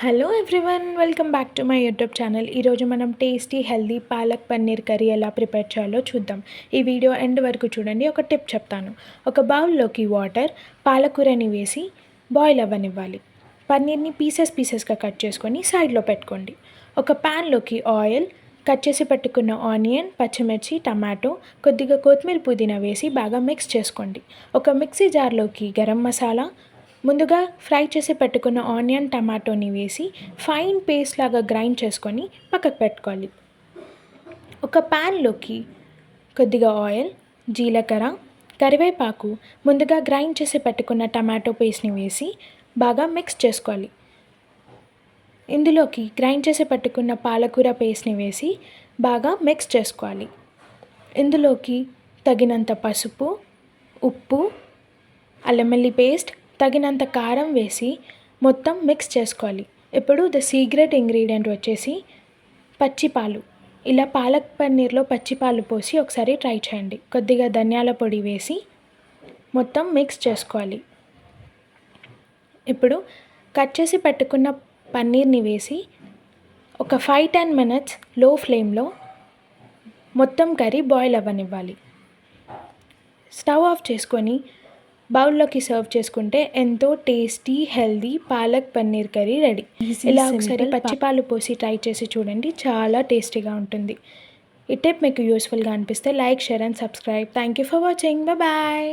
Hello everyone, welcome back to my YouTube channel. ఈరోజు మనం tasty healthy palak paneer curry ఎలా prepare చేయాలో చూద్దాం. ఈ వీడియో ఎండ్ వరకు చూడండి. ఒక టిప్ చెప్తాను. ఒక బౌల్లోకి వాటర్, పాలకూరని వేసి బాయిల్ అవ్వనివ్వాలి. పన్నీర్ని పీసెస్గా కట్ చేసుకొని సైడ్లో పెట్టుకోండి. ఒక ప్యాన్లోకి ఆయిల్, కట్ చేసి పెట్టుకున్న ఆనియన్, పచ్చిమిర్చి, టమాటో, కొద్దిగా కొత్తిమీర, పుదీనా వేసి బాగా మిక్స్ చేసుకోండి. ఒక మిక్సీ జార్లోకి గరం మసాలా, ముందుగా ఫ్రై చేసి పెట్టుకున్న ఆనియన్, టమాటోని వేసి ఫైన్ పేస్ట్ లాగా గ్రైండ్ చేసుకొని పక్కకు పెట్టుకోవాలి. ఒక ప్యాన్లోకి కొద్దిగా ఆయిల్, జీలకర్ర, కరివేపాకు, ముందుగా గ్రైండ్ చేసి పెట్టుకున్న టమాటో పేస్ట్ని వేసి బాగా మిక్స్ చేసుకోవాలి. ఇందులోకి గ్రైండ్ చేసి పెట్టుకున్న పాలకూర పేస్ట్ని వేసి బాగా మిక్స్ చేసుకోవాలి. ఇందులోకి తగినంత పసుపు, ఉప్పు, అల్లం వెల్లుల్లి పేస్ట్, తగినంత కారం వేసి మొత్తం మిక్స్ చేసుకోవాలి. ఇప్పుడు ద సీక్రెట్ ఇంగ్రీడియంట్ వచ్చేసి పచ్చిపాలు. ఇలా పాలక్ పన్నీర్లో పచ్చిపాలు పోసి ఒకసారి ట్రై చేయండి. కొద్దిగా ధనియాల పొడి వేసి మొత్తం మిక్స్ చేసుకోవాలి. ఇప్పుడు కట్ చేసి పెట్టుకున్న పన్నీర్ని వేసి ఒక 5-10 మినిట్స్ లో ఫ్లేమ్లో మొత్తం కర్రీ బాయిల్ అవ్వనివ్వాలి. స్టవ్ ఆఫ్ చేసుకొని బౌల్లోకి సర్వ్ చేసుకుంటే ఎంతో tasty healthy palak paneer curry ready. ఇలా ఒకసారి పచ్చిపాలు పోసి ట్రై చేసి చూడండి, చాలా టేస్టీగా ఉంటుంది. ఈ టిప్ మీకు యూస్ఫుల్గా అనిపిస్తే like, share and subscribe. Thank you for watching. Bye.